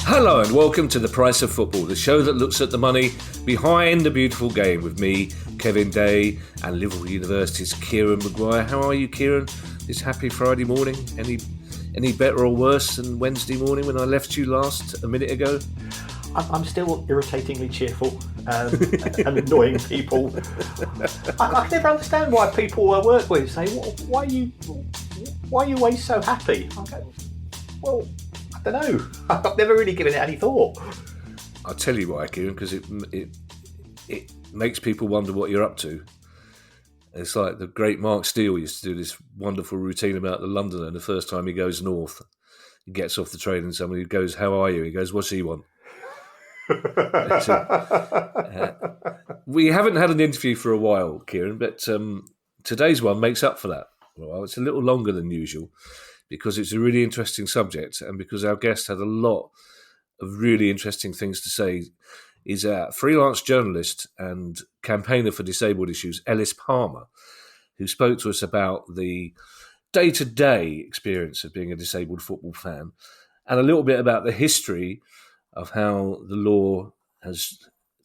Hello and welcome to The Price of Football, the show that looks at the money behind the beautiful game with me, Kevin Day, and Liverpool University's Kieran Maguire. How are you, Kieran, this happy Friday morning? Any better or worse than Wednesday morning when I left you last a minute ago? I'm still irritatingly cheerful and annoying people. I can never understand why people I work with say, why are you always so happy? I go, well, I don't know. I've never really given it any thought. I'll tell you why, Kieran, because it makes people wonder what you're up to. It's like the great Mark Steele used to do this wonderful routine about the Londoner. The first time he goes north, he gets off the train and somebody goes, "How are you?" He goes, "What's he want?" We haven't had an interview for a while, Kieran, but today's one makes up for that. Well, it's a little longer than usual because it's a really interesting subject and because our guest had a lot of really interesting things to say. He's a freelance journalist and campaigner for disabled issues, Ellis Palmer, who spoke to us about the day-to-day experience of being a disabled football fan and a little bit about the history of how the law has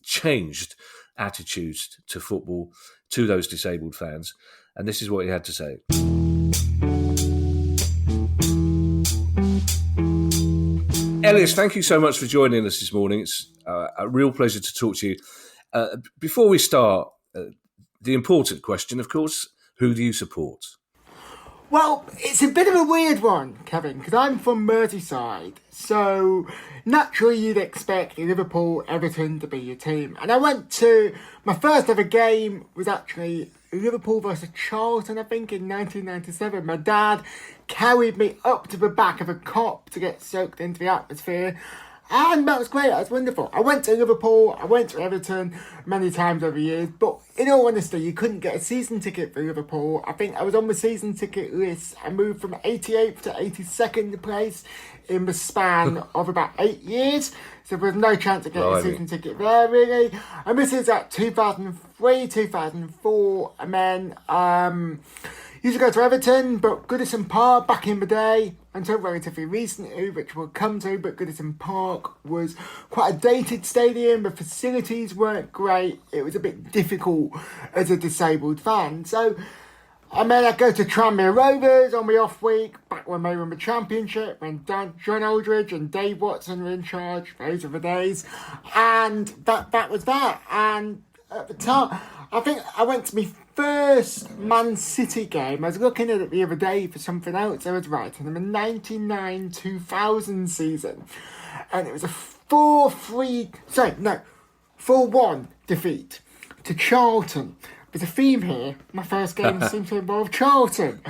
changed attitudes to football to those disabled fans. And this is what he had to say. Ellis, thank you so much for joining us this morning. It's a real pleasure to talk to you. Before we start, the important question, of course, who do you support? Well, it's a bit of a weird one, Kevin, because I'm from Merseyside, so naturally you'd expect Liverpool, Everton to be your team. And I went to, my first ever game was actually Liverpool versus Charlton, I think, in 1997. My dad carried me up to the back of a cop to get soaked into the atmosphere. And that was great, that was wonderful. I went to Liverpool, I went to Everton many times over the years, but in all honesty, you couldn't get a season ticket for Liverpool. I think I was on the season ticket list. I moved from 88th to 82nd place in the span of about 8 years. So there was no chance of getting a season ticket there, really. And this is at 2003, 2004, and then used to go to Everton, but Goodison Park back in the day, until relatively recently, which we'll come to, but Goodison Park was quite a dated stadium. The facilities weren't great. It was a bit difficult as a disabled fan. So, I mean, I'd go to Tranmere Rovers on the off week, back when they were in the Championship, when John Aldridge and Dave Watson were in charge. Those are the days. And that was that. And at the time, I think I went to my first Man City game. I was looking at it the other day for something else I was writing. In the 99-2000 season. And it was a 4-1 defeat to Charlton. There's a theme here. My first game seemed to involve Charlton.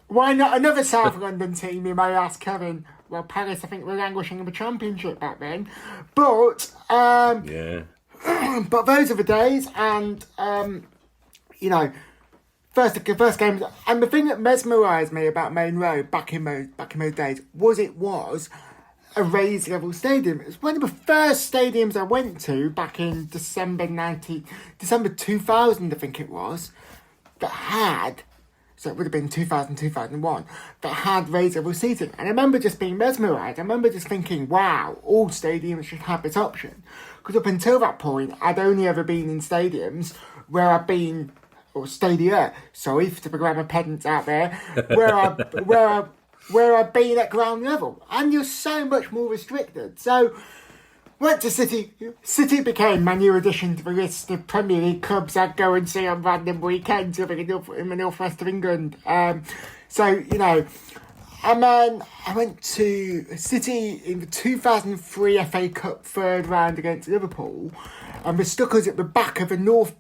Why not another South London team, you may ask, Kevin? Well, Palace, I think, were languishing in the Championship back then. But, but those are the days, and first games, and the thing that mesmerised me about Main Road back in those days was it was a raised level stadium. It was one of the first stadiums I went to back in December 2000, I think it was, that had, so it would have been 2000, 2001, that had raised level seating. And I remember just being mesmerised. I remember just thinking, wow, all stadiums should have this option. Because up until that point, I'd only ever been in stadiums where I've been, or stadia, sorry for the grammar pedants out there, where I've been at ground level. And you're so much more restricted. So, went to City. City became my new addition to the list of Premier League clubs I'd go and see on random weekends in the northwest of England. And then I went to City in the 2003 FA Cup third round against Liverpool, and we stuck us at the back of the north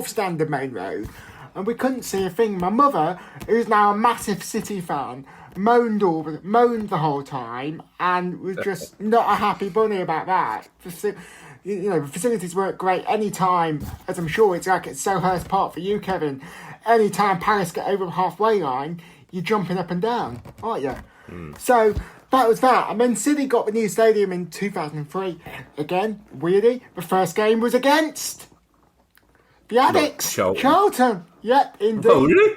stand of Main Road, and we couldn't see a thing. My mother, who's now a massive City fan, moaned the whole time and was just not a happy bunny about that. The facilities weren't great any time, as I'm sure it's like at Selhurst Park for you, Kevin. Any time Palace get over the halfway line, you're jumping up and down, aren't you? So that was that. And then City got the new stadium in 2003. Again, weirdly, the first game was against The Addicts, Charlton. Charlton. Yep, indeed. Oh, really?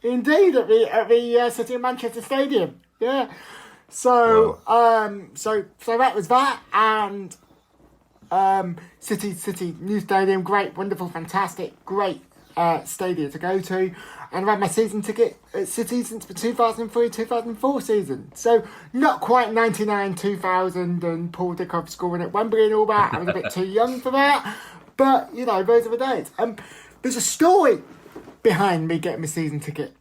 Indeed, at the City of Manchester Stadium. Yeah. So so that was that, and City new stadium, great, wonderful, fantastic, great stadium to go to. And I had my season ticket at City since the 2003-2004 season. So not quite 99-2000 and Paul Dickoff scoring at Wembley and all that. I was a bit too young for that. But, you know, those are the days. There's a story behind me getting my season ticket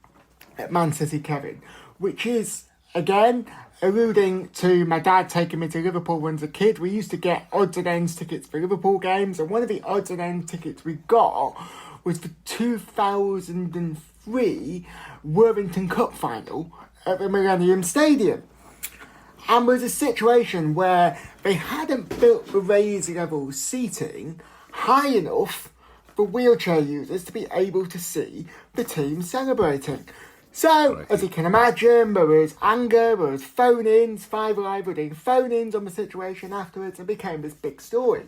at Man City, Kevin, which is, again, alluding to my dad taking me to Liverpool when I was a kid. We used to get odds and ends tickets for Liverpool games, and one of the odds and ends tickets we got was the 2003 Worthington Cup final at the Millennium Stadium. And there was a situation where they hadn't built the raised level seating high enough for wheelchair users to be able to see the team celebrating. So, as you can imagine, there was anger, there was phone-ins, Five Live were doing phone-ins on the situation afterwards, and became this big story.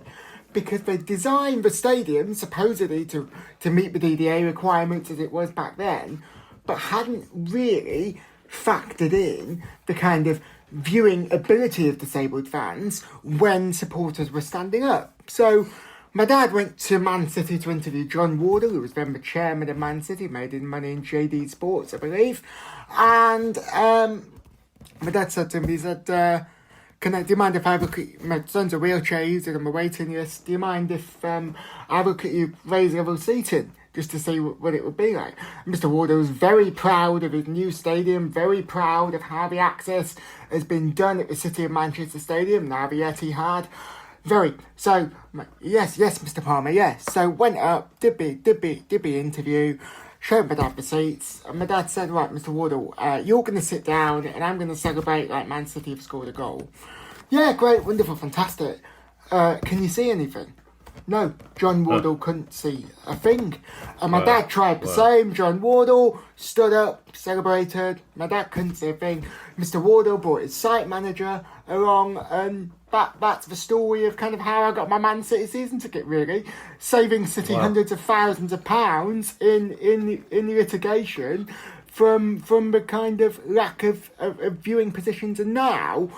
Because they designed the stadium, supposedly to meet the DDA requirements as it was back then, but hadn't really factored in the kind of viewing ability of disabled fans when supporters were standing up. So, my dad went to Man City to interview John Wardle, who was then the chairman of Man City, made his money in JD Sports, I believe. And my dad said to him, he said, do you mind if I look at my son's a wheelchair user on the waiting list? Do you mind if I look at you raise level seating just to see what it would be like? And Mr. Wardle was very proud of his new stadium, very proud of how the access has been done at the City of Manchester Stadium, now the Etihad. So, yes, Mr. Palmer, yes. So, went up, did the interview, showed my dad the seats, and my dad said, right, Mr. Wardle, you're going to sit down, and I'm going to celebrate like Man City have scored a goal. Yeah, great, wonderful, fantastic. Can you see anything? No, John Wardle couldn't see a thing. And my dad tried the same. John Wardle stood up, celebrated. My dad couldn't see a thing. Mr. Wardle brought his site manager along, and that's the story of kind of how I got my Man City season ticket, really. Saving City hundreds of thousands of pounds in litigation from the kind of lack of viewing positions. And now,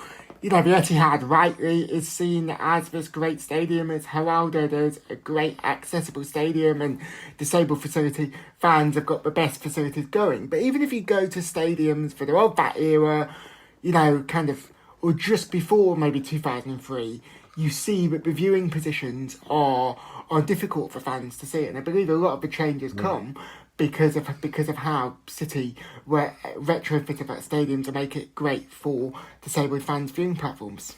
you know, the Etihad rightly is seen as this great stadium, it's heralded as a great accessible stadium, and disabled facility fans have got the best facilities going. But even if you go to stadiums that are of that era, you know, kind of, or just before maybe 2003, you see that the viewing positions are difficult for fans to see. And I believe a lot of the changes come because of how City were retrofitted that stadium to make it great for disabled fans' viewing platforms.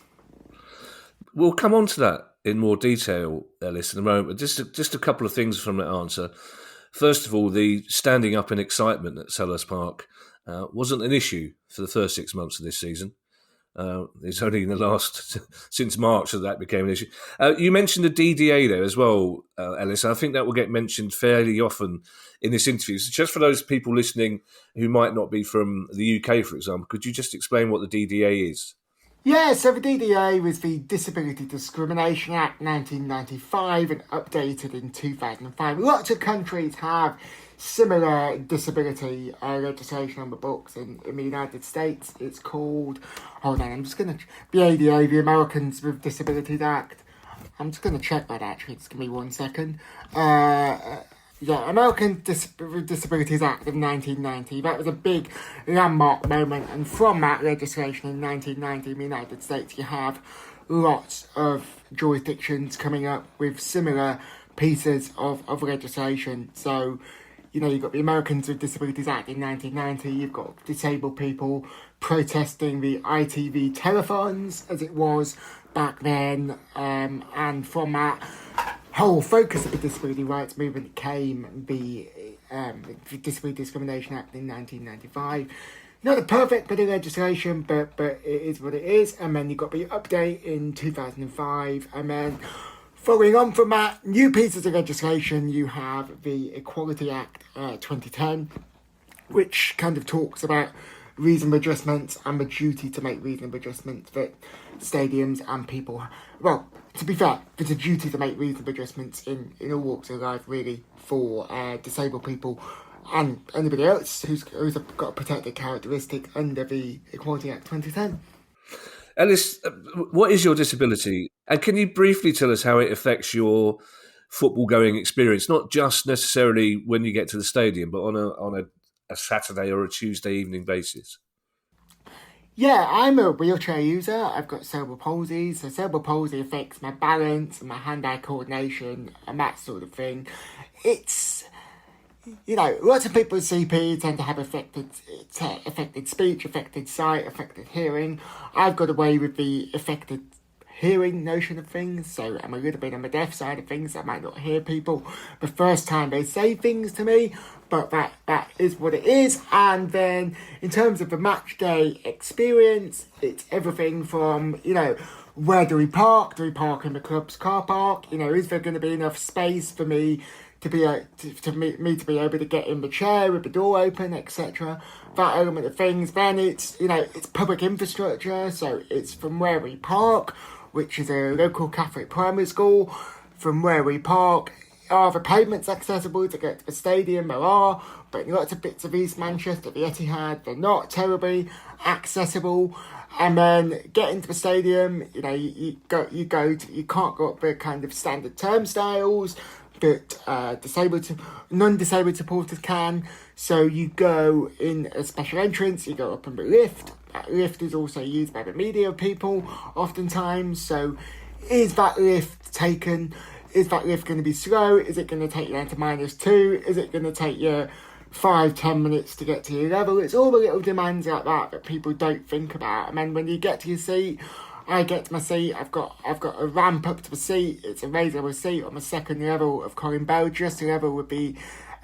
We'll come on to that in more detail, Ellis, in a moment. Just a couple of things from that answer. First of all, the standing up in excitement at Selhurst Park wasn't an issue for the first 6 months of this season. It's only in the last, since March, that became an issue. You mentioned the DDA there as well, Ellis. I think that will get mentioned fairly often in this interview. So just for those people listening who might not be from the UK, for example, could you just explain what the DDA is? Yeah, so the DDA was the Disability Discrimination Act 1995 and updated in 2005. Lots of countries have similar disability legislation on the books. In the United States, it's called, hold on, I'm just going to, the ADA, the Americans with Disabilities Act. I'm just going to check that actually, just give me 1 second. American Disabilities Act of 1990. That was a big landmark moment, and from that legislation in 1990 in the United States, you have lots of jurisdictions coming up with similar pieces of legislation. So, you know, you've got the Americans with Disabilities Act in 1990, you've got disabled people protesting the ITV telethons, as it was back then, and from that whole focus of the disability rights movement came the Disability Discrimination Act in 1995. Not a perfect bit of legislation, but it is what it is. And then you got the update in 2005, and then following on from that, new pieces of legislation, you have the Equality Act 2010, which kind of talks about reasonable adjustments and the duty to make reasonable adjustments that stadiums and people, well, to be fair, there's a duty to make reasonable adjustments in all walks of life, really, for disabled people and anybody else who's got a protected characteristic under the Equality Act 2010. Ellis, what is your disability? And can you briefly tell us how it affects your football going experience, not just necessarily when you get to the stadium, but on a Saturday or a Tuesday evening basis? Yeah, I'm a wheelchair user. I've got cerebral palsy, so cerebral palsy affects my balance and my hand-eye coordination and that sort of thing. It's, lots of people with CP tend to have affected speech, affected sight, affected hearing. I've got away with the affected hearing notion of things, so I'm a little bit on the deaf side of things. I might not hear people the first time they say things to me, but that is what it is. And then in terms of the match day experience, it's everything from, where do we park? Do we park in the club's car park? Is there going to be enough space for me to be to be able to get in the chair with the door open, etc. That element of things. Then it's public infrastructure, so it's from where we park, which is a local Catholic primary school. From where we park, are the pavements accessible to get to the stadium? There are, but in lots of bits of East Manchester, the Etihad, they're not terribly accessible. And then getting to the stadium, you can't go up the kind of standard turnstiles that non-disabled supporters can. So you go in a special entrance, you go up on the lift. That lift is also used by the media people oftentimes. So is that lift taken? Is that lift going to be slow? Is it going to take you down to -2? Is it going to take you 5-10 minutes to get to your level? It's all the little demands like that people don't think about. And then when you get to your seat, I get to my seat, I've got a ramp up to the seat. It's a raisable seat on the second level of Colin Bell, just level with the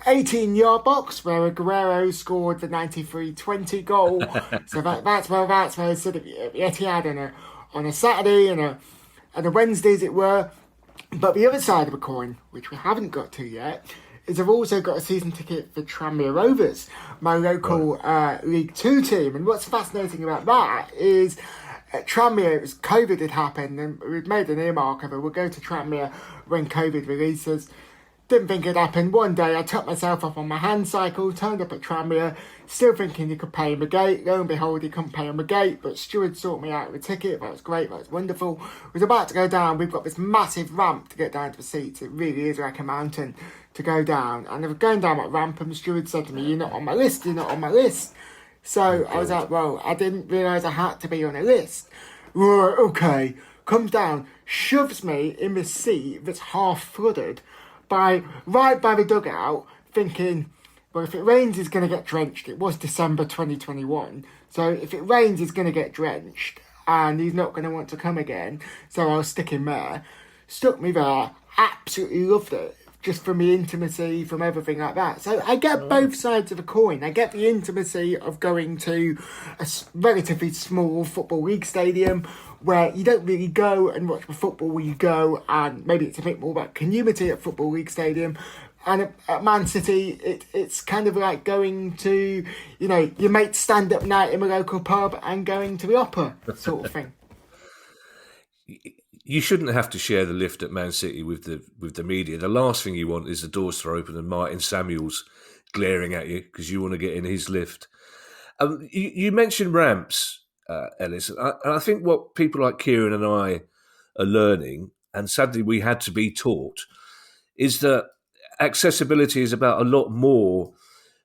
18-yard box where Aguero scored the 93-20 goal. So that's where I sit at the Etihad on a Saturday and a Wednesday, as it were. But the other side of the coin, which we haven't got to yet, is I've also got a season ticket for Tranmere Rovers, my local League 2 team. And what's fascinating about that is at Tranmere, COVID had happened, and we'd made an earmark of it. We'll go to Tranmere when COVID releases. Didn't think it'd happen. One day I took myself off on my hand cycle, turned up at Tranmere, still thinking you could pay him a gate. Lo and behold, he couldn't pay him a gate, but Stewart sorted me out with a ticket. That was great, that was wonderful. Was about to go down. We've got this massive ramp to get down to the seats. It really is like a mountain to go down. And I was going down that ramp, and the steward said to me, "You're not on my list, you're not on my list." So I was like, well, I didn't realise I had to be on a list. Right, okay. Comes down, shoves me in the seat that's half flooded, right by the dugout, thinking, well, if it rains, he's going to get drenched. It was December 2021. So if it rains, he's going to get drenched and he's not going to want to come again. So I'll stick him there. Stuck me there. Absolutely loved it. Just from the intimacy, from everything like that. So I get both sides of the coin. I get the intimacy of going to a relatively small football league stadium where you don't really go and watch the football, you go and maybe it's a bit more about community at Football League Stadium. And at Man City, it's kind of like going to, your mate's stand-up night in a local pub and going to the opera sort of thing. You shouldn't have to share the lift at Man City with the media. The last thing you want is the doors to open and Martin Samuels glaring at you because you want to get in his lift. You mentioned ramps, Ellis, and I think what people like Kieran and I are learning, and sadly we had to be taught, is that accessibility is about a lot more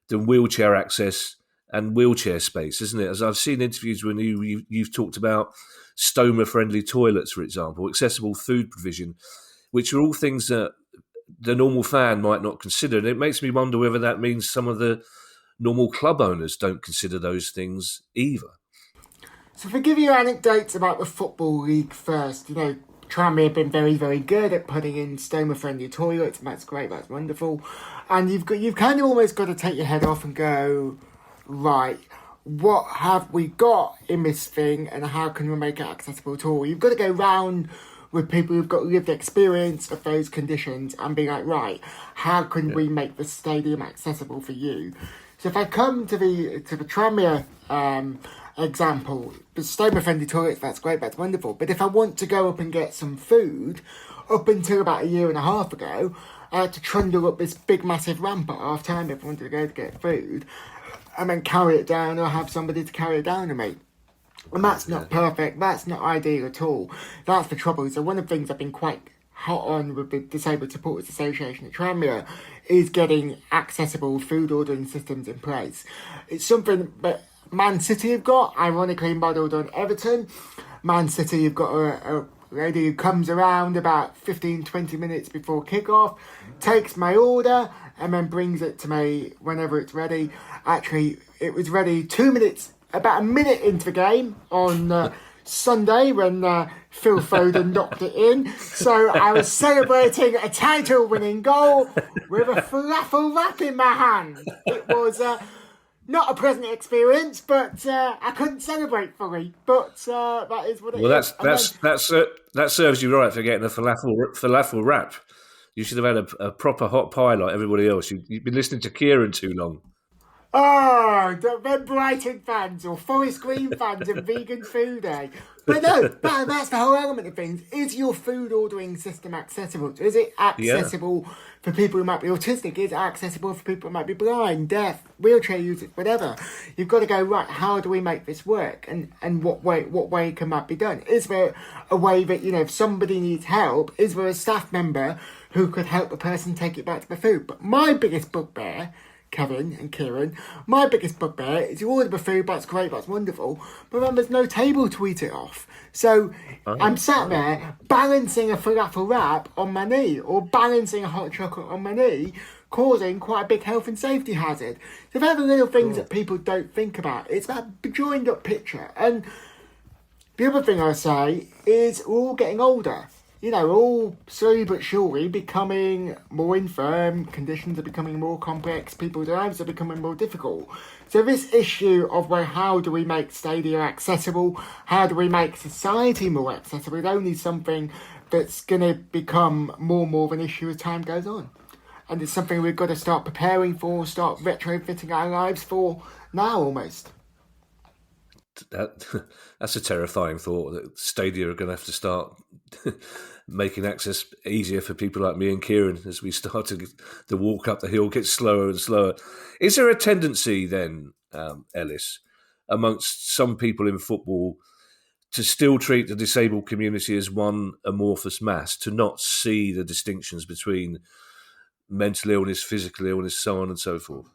than wheelchair access and wheelchair space, isn't it? As I've seen interviews when you've talked about stoma-friendly toilets, for example, accessible food provision, which are all things that the normal fan might not consider. And it makes me wonder whether that means some of the normal club owners don't consider those things either. So if I give you anecdotes about the Football League first, Tranmere have been very, very good at putting in stoma-friendly toilets, and that's great, that's wonderful. And you've kind of almost got to take your head off and go, right, what have we got in this thing and how can we make it accessible at all? You've got to go round with people who've got lived experience of those conditions and be like, right, how can we make the stadium accessible for you? So if I come to the Tranmere example, the stoma-friendly toilets, that's great, that's wonderful. But if I want to go up and get some food, up until about a year and a half ago, I had to trundle up this big massive ramp at half time if I wanted to go to get food, and then carry it down or have somebody to carry it down to me. And that's not perfect, that's not ideal at all. That's the trouble. So one of the things I've been quite hot on with the Disabled Supporters Association at Tranmere is getting accessible food ordering systems in place. It's something that Man City have got, ironically modelled on Everton. Man City have got a lady who comes around about 15-20 minutes before kick-off, takes my order and then brings it to me whenever it's ready. Actually, it was ready about a minute into the game on Sunday when Phil Foden knocked it in. So I was celebrating a title-winning goal with a falafel wrap in my hand. It was not a pleasant experience, but I couldn't celebrate fully. But that is what it is. Well, that serves you right for getting a falafel wrap. You should have had a proper hot pie like everybody else. You've been listening to Kieran too long. Oh, the Brighton fans or Forest Green fans of vegan food, eh? But no, that's the whole element of things. Is your food ordering system accessible? Is it accessible for people who might be autistic? Is it accessible for people who might be blind, deaf, wheelchair users, whatever? You've got to go, right, how do we make this work? And what way can that be done? Is there a way that, if somebody needs help, is there a staff member who could help a person take it back to the food? But my biggest bugbear, Kevin and Kieran, my biggest bugbear is you order the food, that's great, that's wonderful, but then there's no table to eat it off. So I'm sat there balancing a falafel wrap on my knee or balancing a hot chocolate on my knee, causing quite a big health and safety hazard. So they're the little things that people don't think about. It's that joined up picture. And the other thing I say is we're all getting older. All slowly but surely becoming more infirm, conditions are becoming more complex, people's lives are becoming more difficult. So this issue of, how do we make stadia accessible? How do we make society more accessible? Is only something that's going to become more and more of an issue as time goes on. And it's something we've got to start preparing for, start retrofitting our lives for now almost. That's a terrifying thought that Stadia are going to have to start making access easier for people like me and Kieran as we start to the walk up the hill gets slower and slower. Is there a tendency then, Ellis, amongst some people in football to still treat the disabled community as one amorphous mass, to not see the distinctions between mental illness, physical illness, so on and so forth?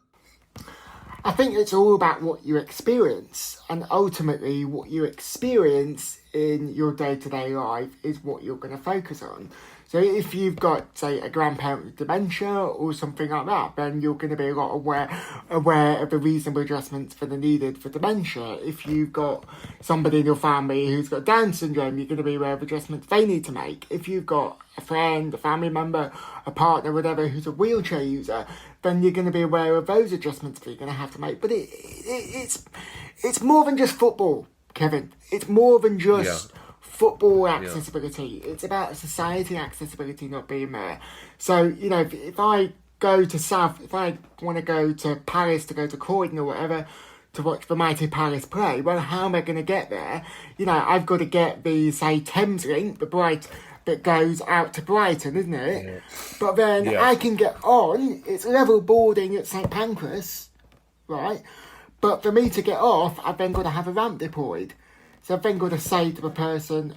I think it's all about what you experience, and ultimately what you experience in your day-to-day life is what you're going to focus on. So if you've got, say, a grandparent with dementia or something like that, then you're going to be a lot aware of the reasonable adjustments for the needed for dementia. If you've got somebody in your family who's got Down syndrome, you're going to be aware of adjustments they need to make. If you've got a friend, a family member, a partner, whatever, who's a wheelchair user, then you're going to be aware of those adjustments that you're going to have to make. But it's more than just football, Kevin. It's more than just football accessibility. It's about society accessibility not being there. So, if I go to if I want to go to Paris, to go to Croydon or whatever, to watch the mighty Palace play, well, how am I going to get there? I've got to get the, say, Thames link, that goes out to Brighton, isn't it? Yeah. But then I can get on, it's level boarding at St Pancras, right? But for me to get off, I've then got to have a ramp deployed. So I've then got to say to the person,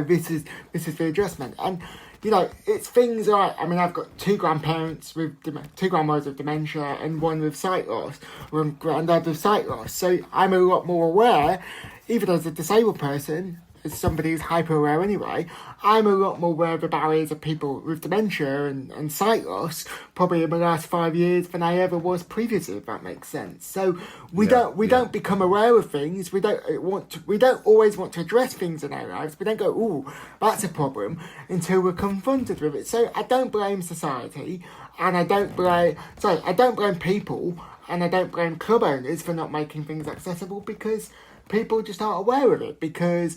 this is the adjustment. And, it's things like, I've got two grandparents with, two grandmothers with dementia and one with sight loss, or a granddad with sight loss. So I'm a lot more aware, even as a disabled person, as somebody who's hyper-aware anyway, I'm a lot more aware of the barriers of people with dementia and sight loss probably in the last 5 years than I ever was previously, if that makes sense. So we don't become aware of things. We don't always want to address things in our lives. We don't go, "Ooh, that's a problem," until we're confronted with it. So I don't blame society, and I don't blame people, and I don't blame club owners for not making things accessible, because people just aren't aware of it. Because,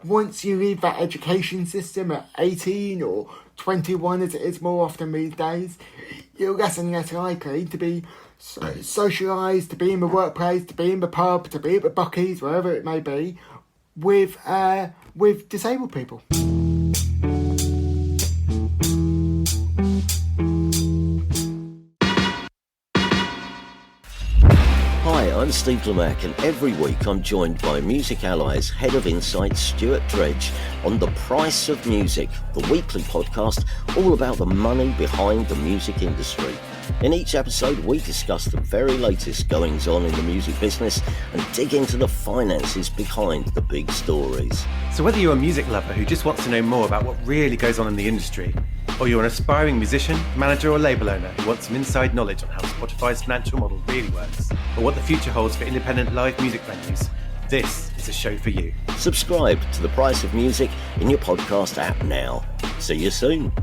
once you leave that education system at 18 or 21, as it is more often these days, you're less and less likely to be socialised, to be in the workplace, to be in the pub, to be at the Buckies, wherever it may be, with disabled people. Hi, I'm Steve Lemack, and every week I'm joined by Music Ally's Head of Insight, Stuart Dredge, on The Price of Music, the weekly podcast all about the money behind the music industry. In each episode, we discuss the very latest goings-on in the music business and dig into the finances behind the big stories. So whether you're a music lover who just wants to know more about what really goes on in the industry, or you're an aspiring musician, manager or label owner who wants some inside knowledge on how Spotify's financial model really works, or what the future holds for independent live music venues, this is a show for you. Subscribe to The Price of Music in your podcast app now. See you soon.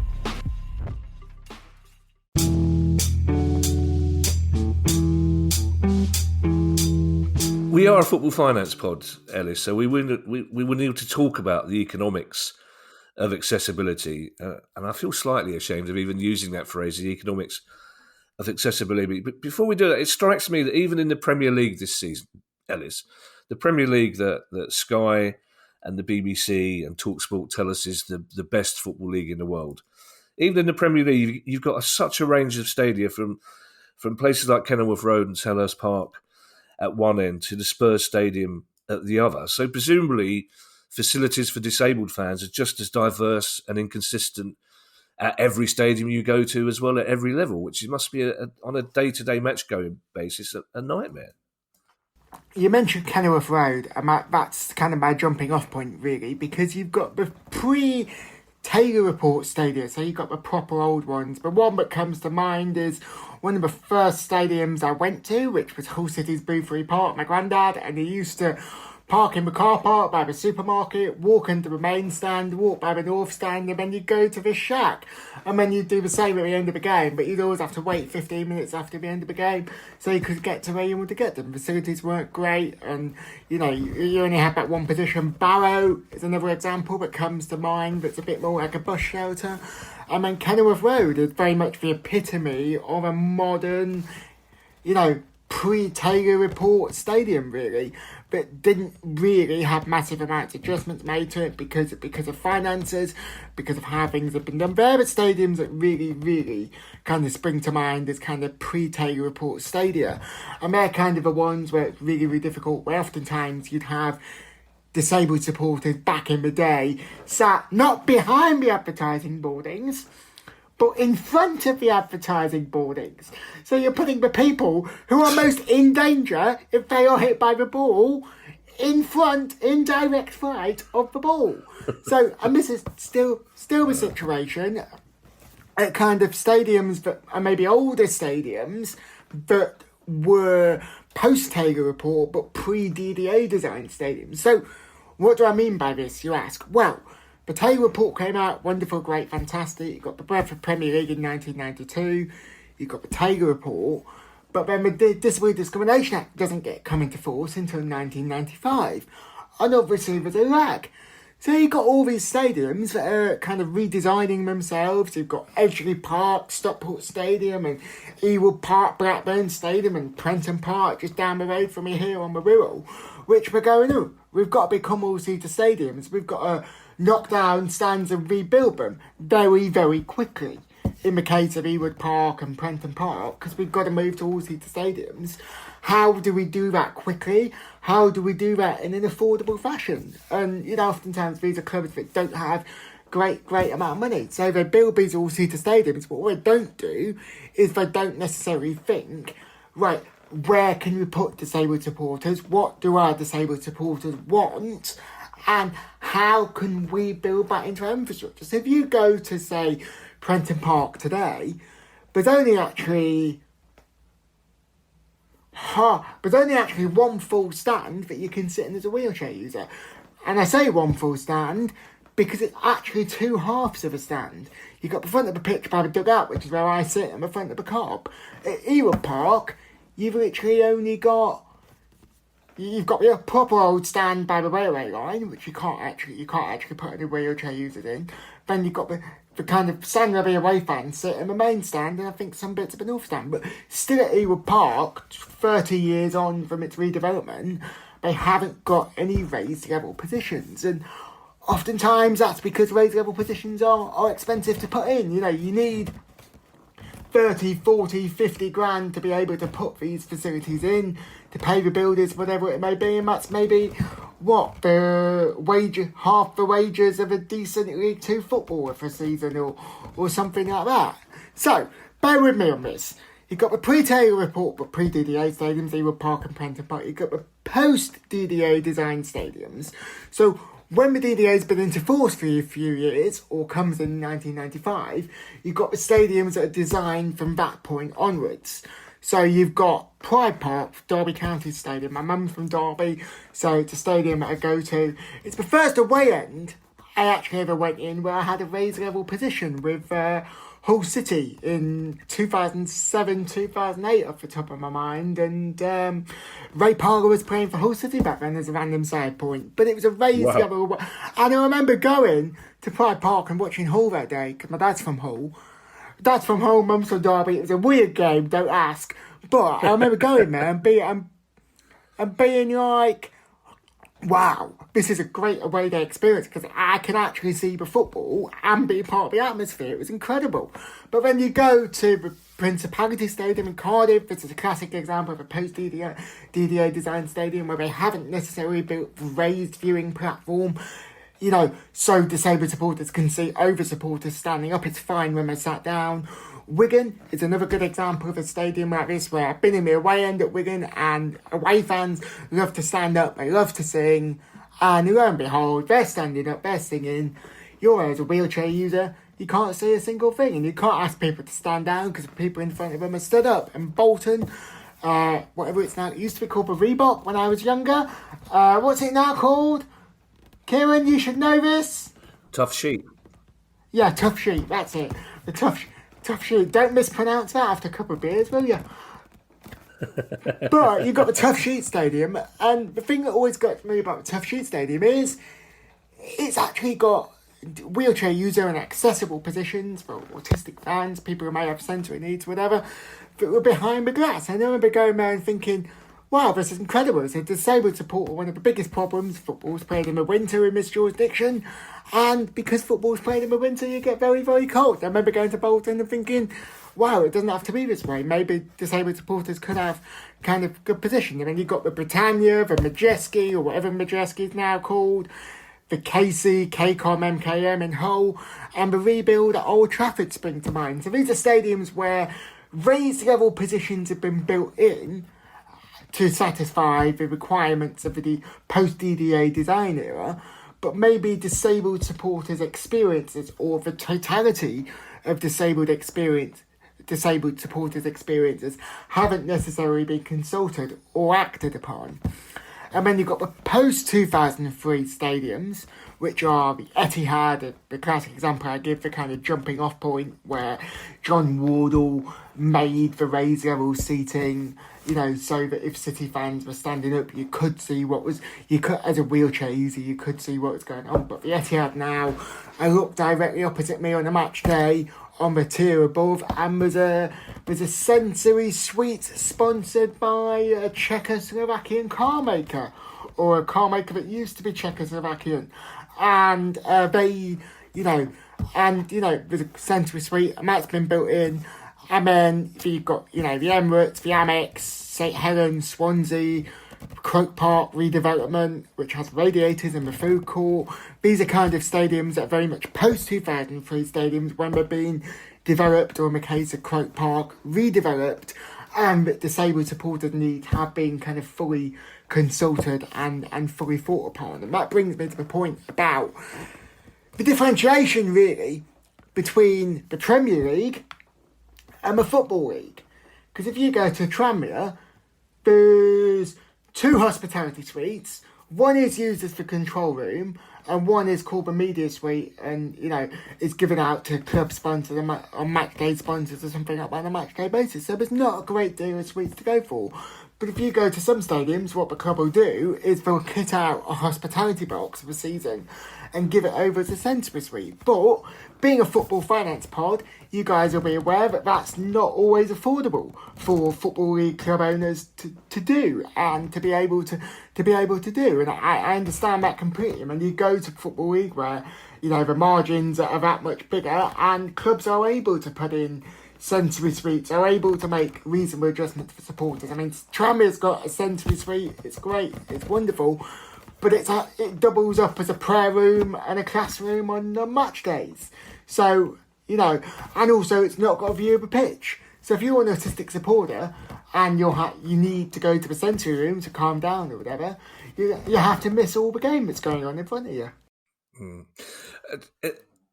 We are a football finance pod, Ellis, so we will need to talk about the economics of accessibility. And I feel slightly ashamed of even using that phrase, the economics of accessibility. But before we do that, it strikes me that even in the Premier League this season, Ellis, the Premier League that Sky and the BBC and TalkSport tell us is the best football league in the world. Even in the Premier League, you've got such a range of stadia from places like Kenilworth Road and Selhurst Park at one end to the Spurs Stadium at the other. So presumably facilities for disabled fans are just as diverse and inconsistent at every stadium you go to as well at every level, which must be on a day-to-day match-going basis a nightmare. You mentioned Kenilworth Road, and that's kind of my jumping off point really, because you've got the pre-Taylor Report stadia, so you've got the proper old ones. But one that comes to mind is one of the first stadiums I went to, which was Hull City's Boothbury Park, my granddad, and he used to park in the car park by the supermarket, walk into the main stand, walk by the north stand, and then you'd go to the shack. And then you'd do the same at the end of the game, but you'd always have to wait 15 minutes after the end of the game so you could get to where you wanted to get to. The facilities weren't great, and you only had that one position. Barrow is another example that comes to mind that's a bit more like a bus shelter. And then Kenilworth Road is very much the epitome of a modern, pre-Taylor Report stadium, really, but didn't really have massive amounts of adjustments made to it because of finances, because of how things have been done. There are stadiums that really, really kind of spring to mind as kind of pre-Taylor Report stadia, and they're kind of the ones where it's really, really difficult, where oftentimes you'd have disabled supporters back in the day sat not behind the advertising boardings, but in front of the advertising boardings. So you're putting the people who are most in danger if they are hit by the ball in front, in direct flight of the ball. So, and this is still the situation at kind of stadiums that are maybe older stadiums that were post-Taylor Report but pre-DDA designed stadiums. So what do I mean by this, you ask? Well, the Taylor Report came out, wonderful, great, fantastic. You got the Bradford Premier League in 1992. You got the Taylor Report. But then the Disability Discrimination Act doesn't come into force until 1995. And obviously there's a lag. So you've got all these stadiums that are kind of redesigning themselves. You've got Edgeley Park, Stockport Stadium, and Ewood Park, Blackburn Stadium, and Prenton Park, just down the road from me here on the Wirral, which we're going, oh, we've got to become all-seater stadiums. We've got to knock down stands and rebuild them very, very quickly. In the case of Ewood Park and Prenton Park, because we've got to move to all-seater stadiums. How do we do that quickly? How do we do that in an affordable fashion? And, oftentimes these are clubs that don't have great amount of money. So they build these all-seater stadiums, but what they don't do is they don't necessarily think, right, where can we put disabled supporters? What do our disabled supporters want? And how can we build that into our infrastructure? So if you go to, say, Prenton Park today, there's only actually one full stand that you can sit in as a wheelchair user. And I say one full stand because it's actually two halves of a stand. You've got the front of the pitch by the dugout, which is where I sit, and the front of the Cobb. At Ewood Park, you've literally only got... You've got your proper old stand by the railway line, which you can't actually put any wheelchair users in. Then you've got the the kind of Stand Rugby away fans sit in the main stand, and I think some bits of the North stand. But still at Ewood Park, 30 years on from its redevelopment, they haven't got any raised level positions. And oftentimes that's because raised level positions are expensive to put in. You know, you need 30, 40, 50 grand to be able to put these facilities in, to pay the builders, whatever it may be, and that's maybe half the wages of a decent League 2 footballer for a season or something like that. So, bear with me on this. You've got the pre-Taylor report, but pre-DDA stadiums, Ewood Park and Prenton Park. You've got the post-DDA design stadiums. So, when the DDA's been into force for a few years, or comes in 1995, you've got the stadiums that are designed from that point onwards. So you've got Pride Park, Derby County Stadium. My mum's from Derby, so it's a stadium that I go to. It's the first away end I actually ever went in where I had a raised level position with Hull City in 2007, 2008 off the top of my mind. And Ray Parlour was playing for Hull City back then as a random side point. But it was a raised level. And I remember going to Pride Park and watching Hull that day, because my dad's from Hull. Dad's from Hull, mum's from Derby. It was a weird game, don't ask. But I remember going there and being like, wow, this is a great away day experience because I can actually see the football and be part of the atmosphere. It was incredible. But when you go to the Principality Stadium in Cardiff, this is a classic example of a post-DDA design stadium where they haven't necessarily built the raised viewing platform, you know, so disabled supporters can see over supporters standing up. It's fine when they sat down. Wigan is another good example of a stadium like this where I've been in the away end at Wigan and away fans love to stand up, they love to sing, and lo and behold, they're standing up, they're singing. You're as a wheelchair user, you can't see a single thing, and you can't ask people to stand down because the people in front of them are stood up. And Bolton, whatever it's now, it used to be called the Reebok when I was younger. What's it now called? Kieran, you should know this. Tough Sheep. Yeah, Tough Sheep, that's it. The Tough Sheep. Don't mispronounce that after a couple of beers, will you? But you've got the Tough Sheet Stadium, and the thing that always got me about the Tough Sheet Stadium is it's actually got wheelchair user and accessible positions for autistic fans, people who may have sensory needs, whatever, that were behind the glass. And I remember going there and thinking, wow, this is incredible. It's a disabled supporter. One of the biggest problems, football's played in the winter in this jurisdiction. And because football's played in the winter, you get very, very cold. I remember going to Bolton and thinking, wow, it doesn't have to be this way. Maybe disabled supporters could have kind of good position. And then you've got the Britannia, the Majeski, or whatever Majeski is now called, the KC, KCOM, MKM in Hull, and the rebuild at Old Trafford spring to mind. So these are stadiums where raised level positions have been built in to satisfy the requirements of the post-DDA design era, but maybe disabled supporters' experiences or the totality of disabled supporters' experiences haven't necessarily been consulted or acted upon. And then you've got the post-2003 stadiums, which are the Etihad, the classic example I give, the kind of jumping off point where John Wardle made the raised level seating, you know, so that if City fans were standing up, you could, as a wheelchair user, you could see what was going on. But the Etihad now, I look directly opposite me on a match day, on the tier above, and there's a sensory suite sponsored by a Czechoslovakian car maker, or a car maker that used to be Czechoslovakian. And there's a sensory suite, and that's been built in. And then you've got, the Emirates, the Amex, St Helens, Swansea, Croke Park redevelopment, which has radiators in the food court. These are kind of stadiums that are very much post-2003 stadiums when they're being developed, or in the case of Croke Park, redeveloped, and disabled supporters' needs have been kind of fully consulted and fully thought upon. And that brings me to the point about the differentiation, really, between the Premier League and the Football League. Because if you go to Tranmere, there's 2 hospitality suites. One is used as the control room, and one is called the media suite, and is given out to club sponsors on match day sponsors or something like that on a match day basis. So there's not a great deal of suites to go for. But if you go to some stadiums, what the club will do is they'll kit out a hospitality box for the season, and give it over as a centre suite. But being a football finance pod, you guys will be aware that that's not always affordable for Football League club owners to do and to be able to do. And I understand that completely. I mean, you go to Football League where, you know, the margins are that much bigger and clubs are able to put in centre suites, are able to make reasonable adjustments for supporters. I mean, Tranmere's got a centre suite, it's great, it's wonderful, but it doubles up as a prayer room and a classroom on match days. So, you know, and also it's not got a view of a pitch. So if you're an autistic supporter and you need to go to the sensory room to calm down or whatever, you have to miss all the game that's going on in front of you.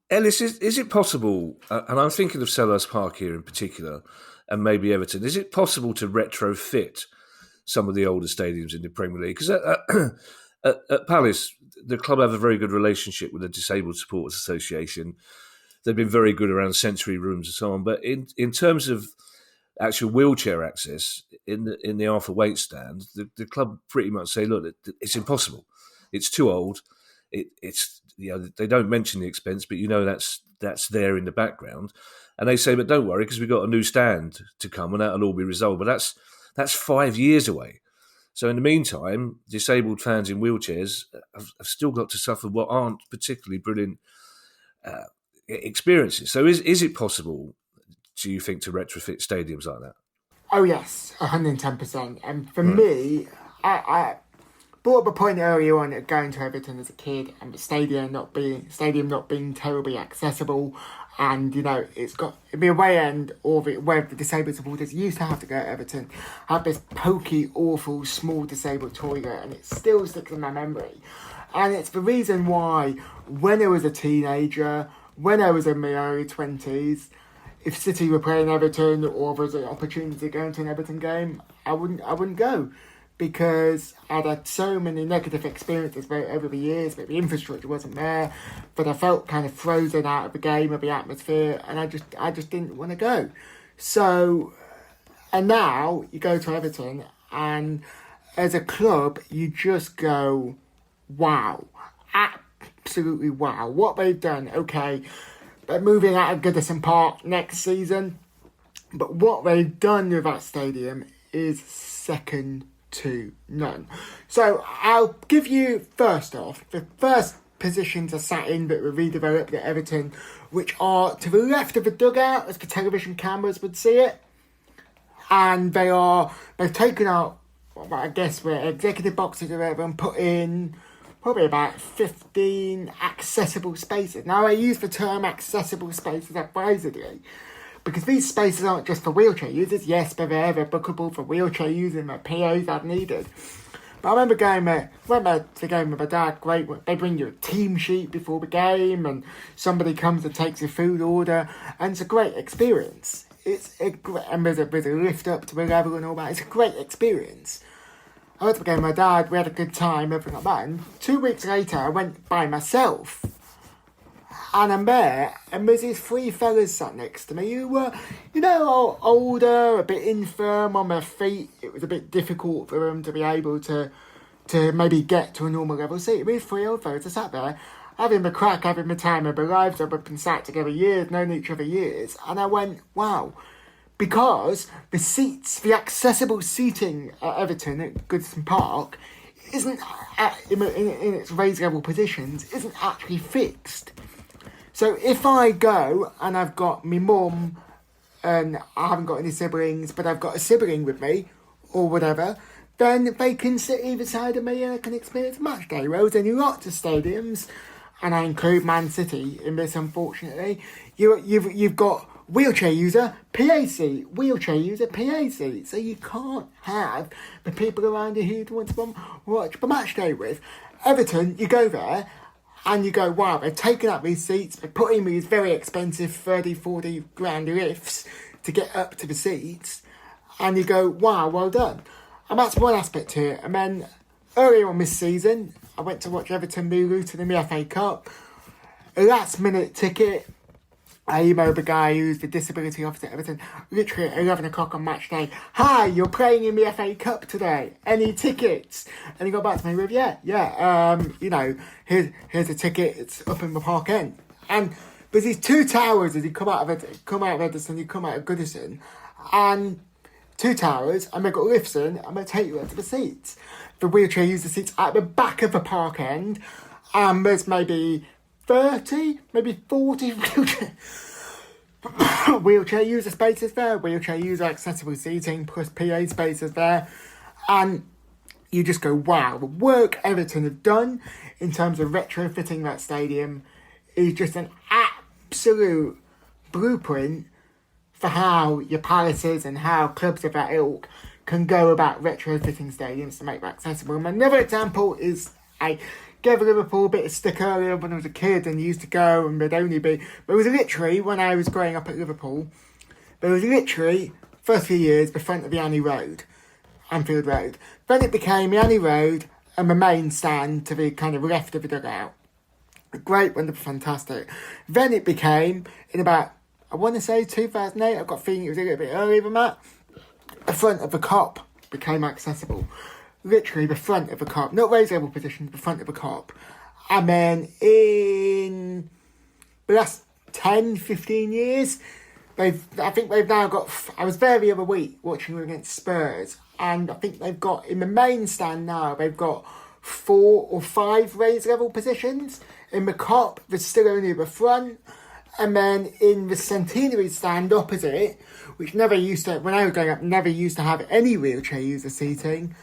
Ellis, is it possible, and I'm thinking of Selhurst Park here in particular, and maybe Everton, is it possible to retrofit some of the older stadiums in the Premier League? Because at Palace, the club have a very good relationship with the Disabled Supporters Association. They've been very good around sensory rooms and so on. But in terms of actual wheelchair access in the Arthur Waite stand, the club pretty much say, look, it's impossible. It's too old. It's you know, they don't mention the expense, but you know that's there in the background. And they say, but don't worry, because we've got a new stand to come and that'll all be resolved. But that's 5 years away. So in the meantime, disabled fans in wheelchairs have still got to suffer what aren't particularly brilliant experiences. So is it possible, do you think, to retrofit stadiums like that? Oh yes, 110%. And for me, I brought up a point earlier on of going to Everton as a kid and the stadium not being terribly accessible, and you know it'd be away end or where the disabled supporters used to have to go to Everton, have this pokey, awful, small disabled toilet, and it still sticks in my memory. And it's the reason why when I was a teenager, when I was in my early 20s, if City were playing Everton or there was an opportunity to go to an Everton game, I wouldn't go, because I'd had so many negative experiences over the years, but the infrastructure wasn't there, that I felt kind of frozen out of the game, of the atmosphere, and I just didn't want to go. So, and now you go to Everton, and as a club, you just go, wow, absolutely wow. What they've done, okay, they're moving out of Goodison Park next season, but what they've done with that stadium is second to none. So I'll give you, first off, the first positions are sat in that were redeveloped at Everton, which are to the left of the dugout as the television cameras would see it, and they've taken out, I guess, where executive boxes or whatever, and put in probably about 15 accessible spaces. Now I use the term accessible spaces advisedly, because these spaces aren't just for wheelchair users. Yes, they're bookable for wheelchair users and the PAs as needed. But I remember went to the game with my dad. Great, they bring you a team sheet before the game, and somebody comes and takes your food order, and it's a great experience. And there's a lift up to the level and all that. It's a great experience. I went to the game with my dad. We had a good time, everything like that. And 2 weeks later, I went by myself. And I'm there, and there's these three fellas sat next to me who were, you know, older, a bit infirm on their feet. It was a bit difficult for them to be able to maybe get to a normal level seat. These three old fellas are sat there, having the crack, having the time of their lives. They've been sat together years, known each other years. And I went, wow. Because the seats, the accessible seating at Everton at Goodison Park isn't, in its raised level positions, isn't actually fixed. So if I go and I've got my mum and I haven't got any siblings, but I've got a sibling with me or whatever, then they can sit either side of me and I can experience a match day. Whereas in lots of stadiums, and I include Man City in this unfortunately, you've got wheelchair user, PA seat, wheelchair user, PA seat. So you can't have the people around you who you want to watch the match day with. Everton, you go there, and you go, wow, they've taken up these seats, they're putting these very expensive 30, 40 grand lifts to get up to the seats, and you go, wow, well done. And that's one aspect to it. And then earlier on this season, I went to watch Everton be Luton in the FA Cup. A last minute ticket, I emailed the guy who's the disability officer at Everton, literally at 11 o'clock on match day. Hi, you're playing in the FA Cup today. Any tickets? And he got back to me with, here's a ticket. It's up in the Park End. And there's these two towers as you come out of Edison, you come out of Goodison, and two towers, and they've got lifts in, and they take you into the seats. The wheelchair user seats at the back of the Park End, and there's maybe 30, maybe 40 wheelchair user spaces there, wheelchair user accessible seating plus PA spaces there, and you just go, wow, the work Everton have done in terms of retrofitting that stadium is just an absolute blueprint for how your palaces and how clubs of that ilk can go about retrofitting stadiums to make that accessible. And another example is I gave Liverpool a bit of stick earlier when I was a kid and used to go and there'd only be... But it was literally, when I was growing up at Liverpool, there was literally, first few years, the front of the Anfield Road. Then it became the Annie Road and the main stand to the kind of left of the dugout. Great, wonderful, fantastic. Then it became, in about, I want to say 2008, I've got a feeling it was a little bit earlier than that, the front of the Kop became accessible. Literally the front of the Kop, not raised level position, the front of the Kop. And then in the last 10, 15 years, I think they've now got, I was there the other week watching them against Spurs, and I think they've got, in the main stand now, they've got 4 or 5 raised level positions. In the Kop, there's still only the front. And then in the Centenary stand opposite, which never used to, when I was growing up, never used to have any wheelchair user seating,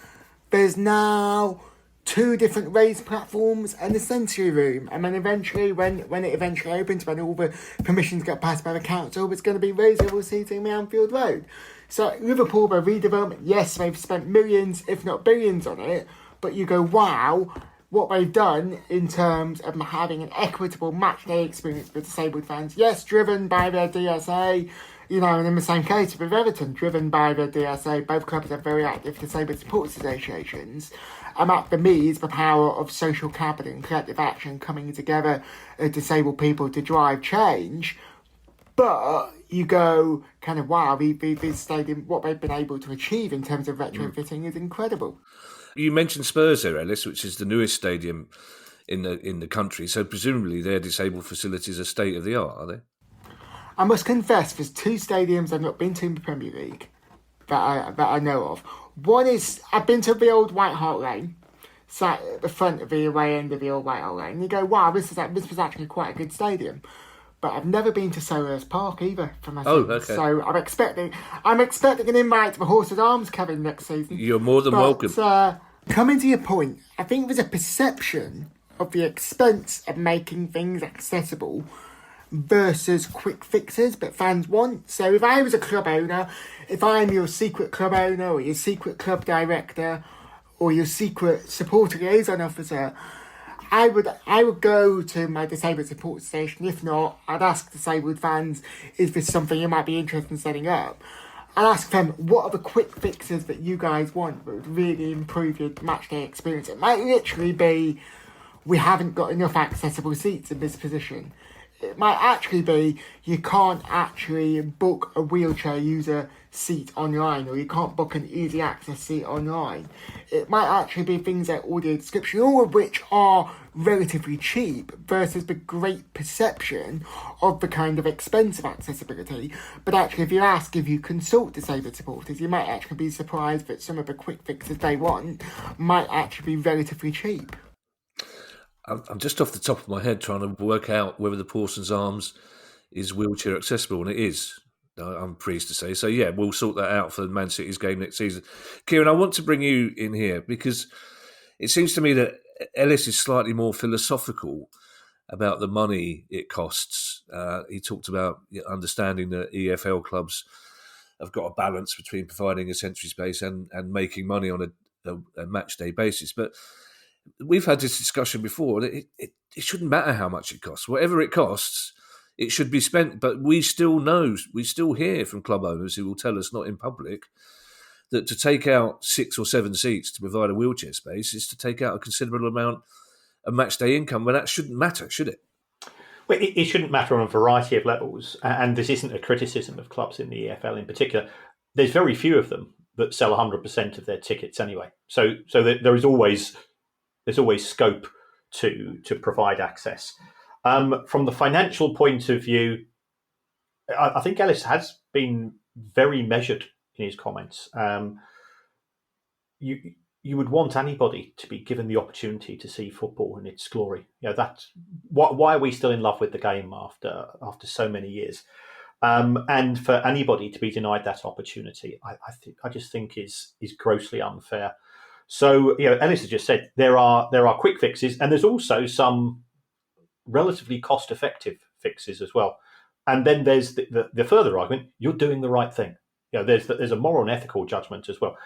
there's now 2 different raised platforms and a sensory room. And then eventually, when it eventually opens, when all the permissions get passed by the council, it's going to be raised level seating in the Anfield Road. So Liverpool, by redevelopment, yes, they've spent millions, if not billions on it, but you go, wow, what they've done in terms of having an equitable match-day experience for disabled fans. Yes, driven by their DSA, and in the same case with Everton, driven by their DSA, both clubs have very active disabled support associations. And that, for me, is the power of social capital and collective action coming together as disabled people to drive change. But you go, kind of, wow, this stadium, what they've been able to achieve in terms of retrofitting is incredible. You mentioned Spurs there, Ellis, which is the newest stadium in the country. So presumably their disabled facilities are state of the art, are they? I must confess, there's 2 stadiums I've not been to in the Premier League that I know of. One is, I've been to the old White Hart Lane, sat at the front of the away end of the old White Hart Lane. And you go, wow, this was actually quite a good stadium. But I've never been to Selhurst Park either for my season. Okay. So I'm expecting an invite to the Horses Arms, Kevin, next season. You're more than welcome. Coming to your point, I think there's a perception of the expense of making things accessible versus quick fixes that fans want. So if I was a club owner, if I'm your secret club owner or your secret club director or your secret supporter liaison officer, I would go to my disabled support station. If not, I'd ask disabled fans, is this something you might be interested in setting up? I'd ask them, what are the quick fixes that you guys want that would really improve your matchday experience? It might literally be, we haven't got enough accessible seats in this position. It might actually be, you can't actually book a wheelchair user seat online, or you can't book an easy access seat online. It might actually be things like audio description, all of which are relatively cheap versus the great perception of the kind of expensive accessibility. But actually, if you consult disabled supporters, you might actually be surprised that some of the quick fixes they want might actually be relatively cheap. I'm just off the top of my head trying to work out whether the Parsons Arms is wheelchair accessible, and it is. I'm pleased to say. So, yeah, we'll sort that out for Man City's game next season. Kieran, I want to bring you in here because it seems to me that Ellis is slightly more philosophical about the money it costs. He talked about understanding that EFL clubs have got a balance between providing a sensory space and making money on a match day basis. But we've had this discussion before. It shouldn't matter how much it costs. Whatever it costs, it should be spent. But we still hear from club owners who will tell us, not in public, that to take out 6 or 7 seats to provide a wheelchair space is to take out a considerable amount of match day income. Well, that shouldn't matter, should it? Well, it shouldn't matter on a variety of levels, and this isn't a criticism of clubs in the EFL in particular. There's very few of them that sell 100% of their tickets anyway. So there's always scope to provide access. From the financial point of view, I think Ellis has been very measured in his comments. You would want anybody to be given the opportunity to see football in its glory. That's why are we still in love with the game after so many years? And for anybody to be denied that opportunity, I just think is grossly unfair. So Ellis has just said there are quick fixes, and there's also some relatively cost-effective fixes as well. And then there's the further argument: you're doing the right thing. There's a moral and ethical judgment as well.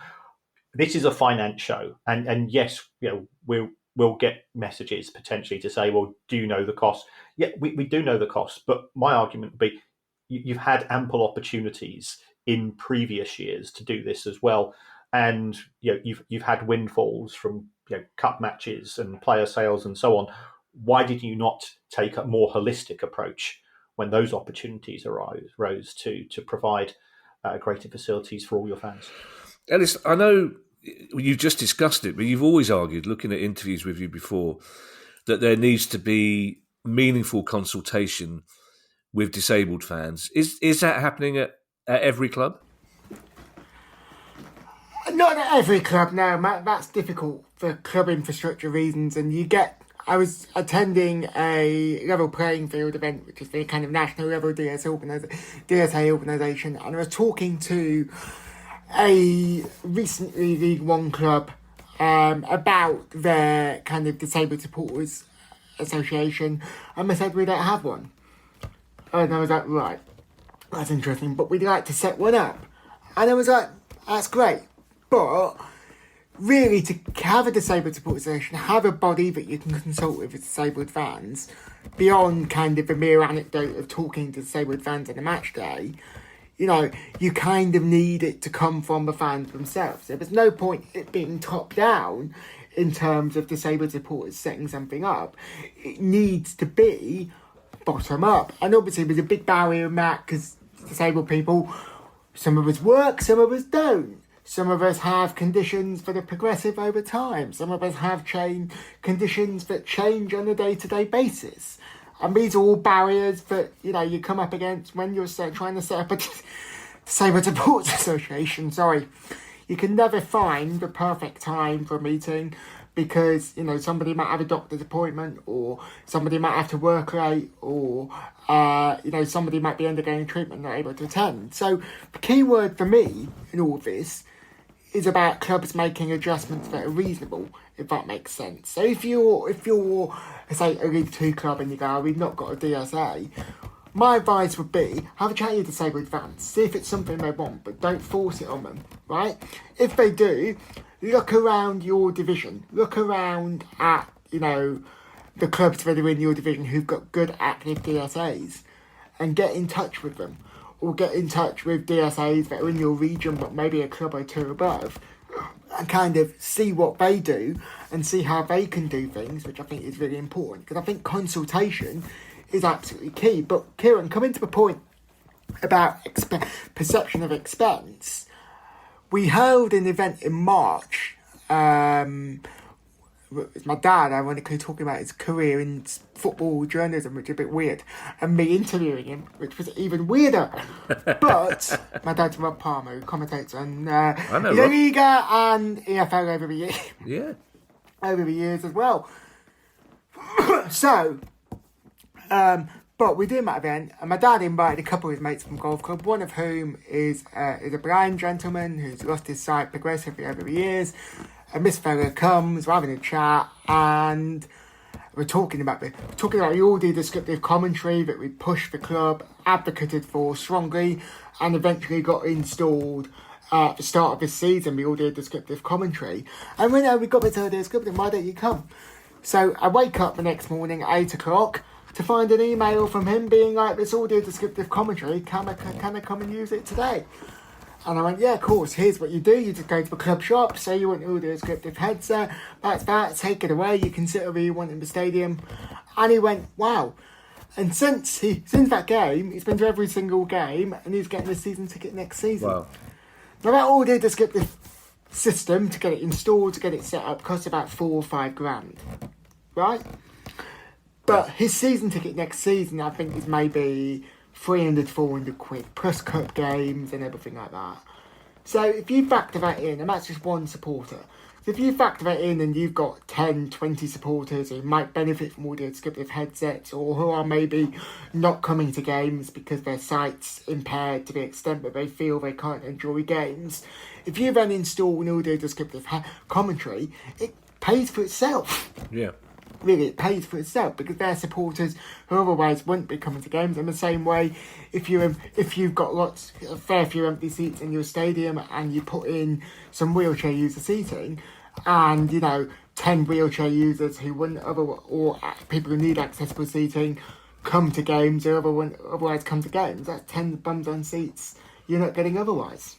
This is a finance show, and yes, we'll get messages potentially to say, well, do you know the cost? Yeah, we do know the cost, but my argument would be you've had ample opportunities in previous years to do this as well, and you've had windfalls from cup matches and player sales and so on. Why did you not take a more holistic approach when those opportunities arose to provide greater facilities for all your fans? Ellis, I know you've just discussed it, but you've always argued, looking at interviews with you before, that there needs to be meaningful consultation with disabled fans. Is that happening at every club? Not at every club, no, Matt. That's difficult for club infrastructure reasons. And I was attending a level playing field event, which is the kind of national level DSA organisation, and I was talking to a recently League One club about their kind of disabled supporters association, and they said we don't have one. And I was like, right, that's interesting, but we'd like to set one up. And I was like, that's great, but really to have a disabled support association, have a body that you can consult with disabled fans, beyond kind of the mere anecdote of talking to disabled fans on a match day, you kind of need it to come from the fans themselves. There's no point it being top down in terms of disabled supporters setting something up. It needs to be bottom up. And obviously there's a big barrier in that because disabled people, some of us work, some of us don't. Some of us have conditions that are progressive over time. Some of us have conditions that change on a day-to-day basis. And these are all barriers that, you come up against when you're trying to set up a disabled supports association. You can never find the perfect time for a meeting because, somebody might have a doctor's appointment, or somebody might have to work late, or, somebody might be undergoing treatment and not able to attend. So the key word for me in all of this is about clubs making adjustments that are reasonable, if that makes sense. So if you're say, a League 2 club and you go, we've not got a DSA, my advice would be, have a chat with your disabled fans, see if it's something they want, but don't force it on them, right? If they do, look around your division, look around at, the clubs that are in your division who've got good active DSAs, and get in touch with them. Or get in touch with DSAs that are in your region but maybe a club or two above, and kind of see what they do and see how they can do things, which I think is really important, because I think consultation is absolutely key. But Kieran, coming to the point about perception of expense, we held an event in March. It's my dad, ironically, talking about his career in football journalism, which is a bit weird, and me interviewing him, which was even weirder. But my dad's Rob Palmer, who commentates on La Liga and EFL over the years. Yeah. Over the years as well. But we did that event, and my dad invited a couple of his mates from golf club, one of whom is a blind gentleman who's lost his sight progressively over the years. And this fella comes, we're having a chat, and we're talking about the audio descriptive commentary that we pushed the club, advocated for strongly, and eventually got installed at the start of this season, the audio descriptive commentary. And when we got this audio descriptive, why don't you come? So I wake up the next morning at 8 o'clock to find an email from him being like, this audio descriptive commentary, can I come and use it today? And I went, yeah, of course, here's what you do. You just go to the club shop, say you want an audio descriptive headset, that's that, take it away, you can sit where you want in the stadium. And he went, wow. And since that game, he's been to every single game, and he's getting a season ticket next season. Wow. Now that order to skip this system, to get it installed, to get it set up, costs about $4 or $5,000, right? But his season ticket next season, I think, is maybe 300, 400 quid, plus cup games and everything like that. So if you factor that in, and that's just one supporter, so if you factor that in and you've got 10, 20 supporters who might benefit from audio descriptive headsets, or who are maybe not coming to games because their sight's impaired to the extent that they feel they can't enjoy games, if you then install an audio descriptive commentary, it pays for itself. Yeah. Really, it pays for itself, because they're supporters who otherwise wouldn't be coming to games. In the same way, if you've got a fair few empty seats in your stadium and you put in some wheelchair user seating, and 10 wheelchair users who wouldn't or people who need accessible seating come to games or otherwise come to games, that's 10 bums on seats you're not getting otherwise.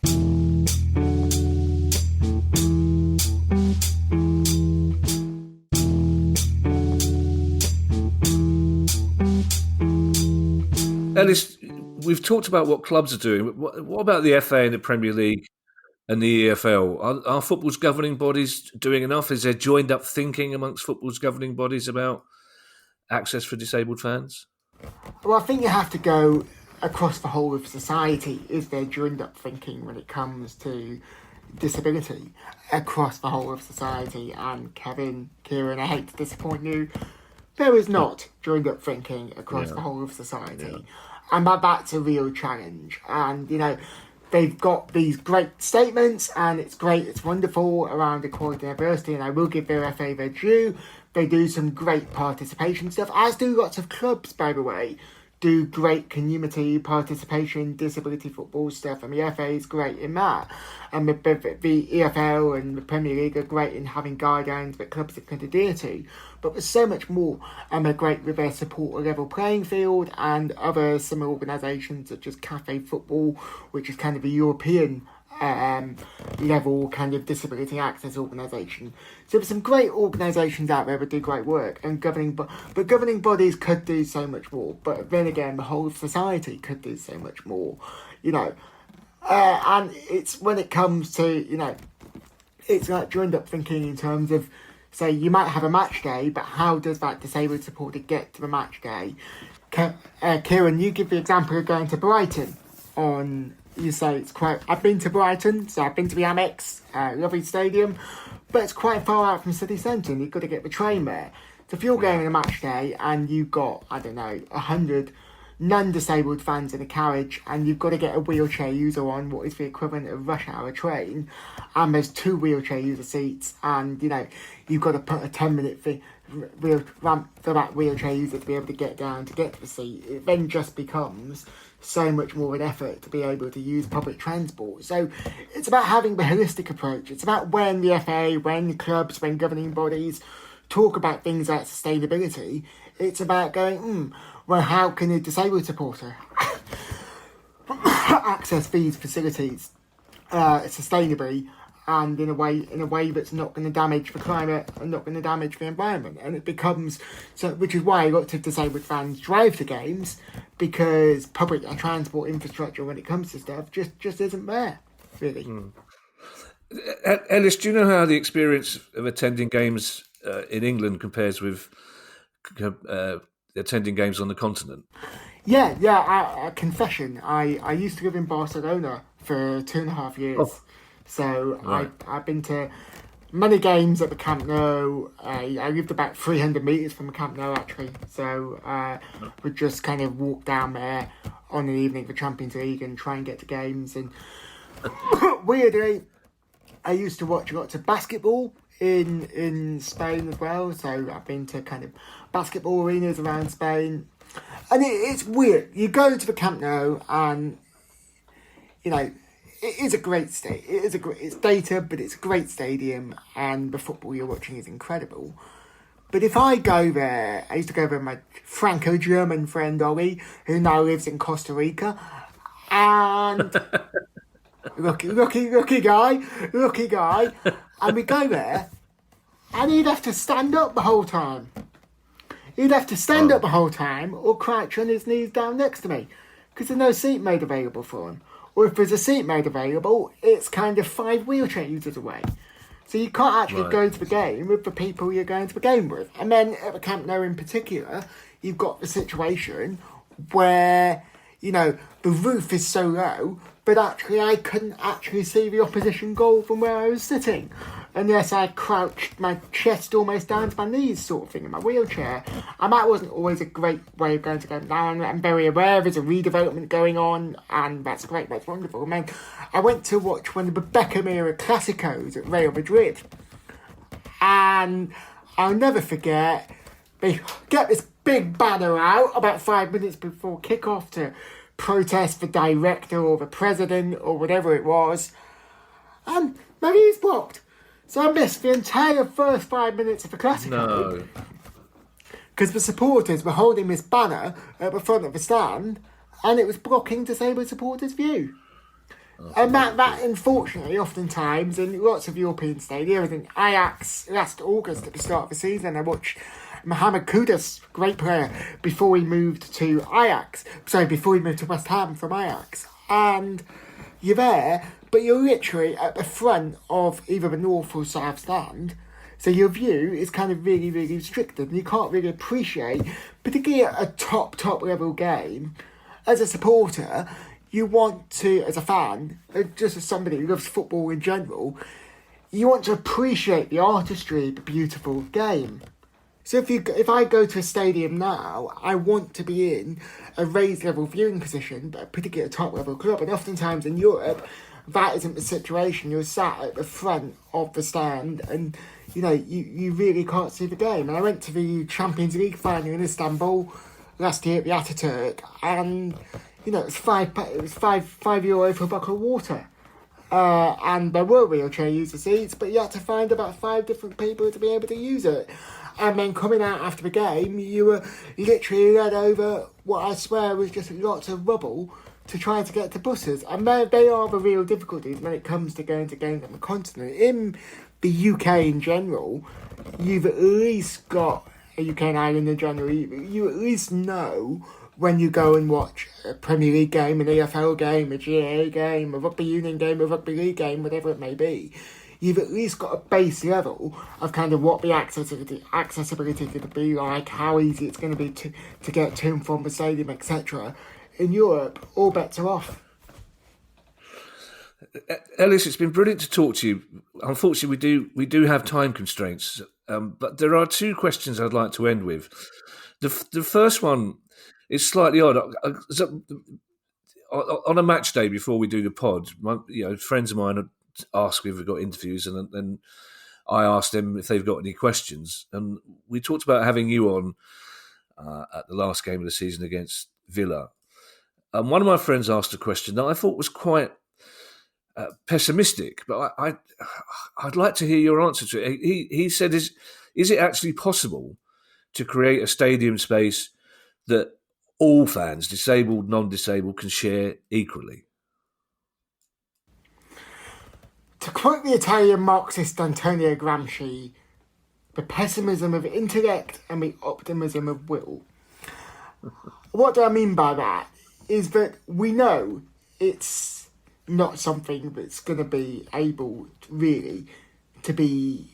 Ellis, we've talked about what clubs are doing, but what about the FA and the Premier League and the EFL? Are football's governing bodies doing enough? Is there joined up thinking amongst football's governing bodies about access for disabled fans? Well, I think you have to go across the whole of society. Is there joined up thinking when it comes to disability across the whole of society? And Kieran, I hate to disappoint you, there is not joined up thinking across the whole of society. And that's a real challenge. And, they've got these great statements, and it's great, it's wonderful around equality and diversity, and I will give their FA their due. They do some great participation stuff, as do lots of clubs, by the way, do great community participation, disability football stuff, and the FA is great in that. And the EFL and the Premier League are great in having guidelines that clubs can adhere to. But there's so much more, and they're great with their support of level playing field and other similar organisations such as Cafe Football, which is kind of a European level kind of disability access organisation. So there's some great organisations out there that do great work, and governing bodies could do so much more. But then again, the whole of society could do so much more, and it's when it comes to, it's like joined up thinking in terms of, say, you might have a match day, but how does that disabled supporter get to the match day? Kieran, you give the example of going to Brighton on... You say it's quite... I've been to Brighton, so I've been to the Amex, lovely stadium, but it's quite far out from city centre, and you've got to get the train there. So if you're going on a match day and you've got, 100 non-disabled fans in a carriage, and you've got to get a wheelchair user on what is the equivalent of rush hour train, and there's 2 wheelchair user seats, and, you've got to put a 10-minute ramp for that wheelchair user to be able to get down to get to the seat, it then just becomes so much more an effort to be able to use public transport. So it's about having the holistic approach. It's about when the FA, when clubs, when governing bodies talk about things like sustainability, it's about going, well, how can a disabled supporter access these facilities sustainably and in a way that's not going to damage the climate and not going to damage the environment? And it becomes so, which is why lots of disabled fans drive to games, because public and transport infrastructure when it comes to stuff just isn't there, really. Ellis, do you know how the experience of attending games in England compares with attending games on the continent? Yeah. Confession, I used to live in Barcelona for 2.5 years. So right. I've been to many games at the Camp Nou. I lived about 300 metres from the Camp Nou, actually. So we'd just kind of walk down there on an evening for Champions League and try and get to games. And weirdly, I used to watch lots of basketball in Spain as well. So I've been to kind of basketball arenas around Spain. And it's weird. You go to the Camp Nou and, it is a great it's dated, but it's a great stadium, and the football you're watching is incredible. But if I go there, I used to go there with my Franco-German friend Ollie, who now lives in Costa Rica, and lucky guy, and we go there, and he'd have to stand up the whole time. He'd have to stand up the whole time or crouch on his knees down next to me because there's no seat made available for him. Or if there's a seat made available, it's kind of 5 wheelchair users away. So you can't actually go to the game with the people you're going to the game with. And then at the Camp Nou in particular, you've got the situation where, you know, the roof is so low, but actually I couldn't actually see the opposition goal from where I was sitting. Unless I crouched my chest almost down to my knees sort of thing in my wheelchair. And that wasn't always a great way of going to go down. I'm very aware there's a redevelopment going on, and that's great, that's wonderful. I mean, I went to watch one of the Beckham-era Clásicos at Real Madrid. And I'll never forget, they get this big banner out about 5 minutes before kick-off to protest the director or the president or whatever it was. And my view's blocked. So I missed the entire first 5 minutes of the Clásico. Because the supporters were holding this banner at the front of the stand and it was blocking disabled supporters' view. And that unfortunately, oftentimes, in lots of European stadia, in Ajax last August at the start of the season, I watched Mohamed Kudus, great player, before he moved to Ajax. Sorry, before he moved to West Ham from Ajax. And you're there, but you're literally at the front of either the north or south stand. So your view is kind of really, really restricted and you can't really appreciate, particularly at a top level game, as a supporter, you want to, as a fan, just as somebody who loves football in general, you want to appreciate the artistry, the beautiful game. So if I go to a stadium now, I want to be in a raised level viewing position, but particularly at a top level club. And oftentimes in Europe, that isn't the situation. You're sat at the front of the stand and, you know, you really can't see the game. And I went to the Champions League final in Istanbul last year at the Ataturk, and, you know, it was €5 for a bucket of water. And there were wheelchair user seats, but you had to find about 5 different people to be able to use it. And then coming out after the game, you were literally led over what I swear was just lots of rubble to try to get to buses. And they are the real difficulties when it comes to going to games on the continent. In the UK in general, you've at least got, UK and Ireland in general, you at least know when you go and watch a Premier League game, an EFL game, a GAA game, a rugby union game, a rugby league game, whatever it may be, you've at least got a base level of kind of what the accessibility could be like, how easy it's going to be to get to and from the stadium, etc. In Europe, all bets are off. Ellis, it's been brilliant to talk to you. Unfortunately, we do have time constraints, but there are 2 questions I'd like to end with. The first one is slightly odd. On a match day before we do the pod, friends of mine ask if we've got interviews, and then I asked them if they've got any questions. And we talked about having you on at the last game of the season against Villa. And one of my friends asked a question that I thought was quite pessimistic, but I'd like to hear your answer to it. He said, is it actually possible to create a stadium space that all fans, disabled, non-disabled, can share equally? To quote the Italian Marxist Antonio Gramsci, the pessimism of intellect and the optimism of will. What do I mean by that? Is that we know it's not something that's going to be able, really, to be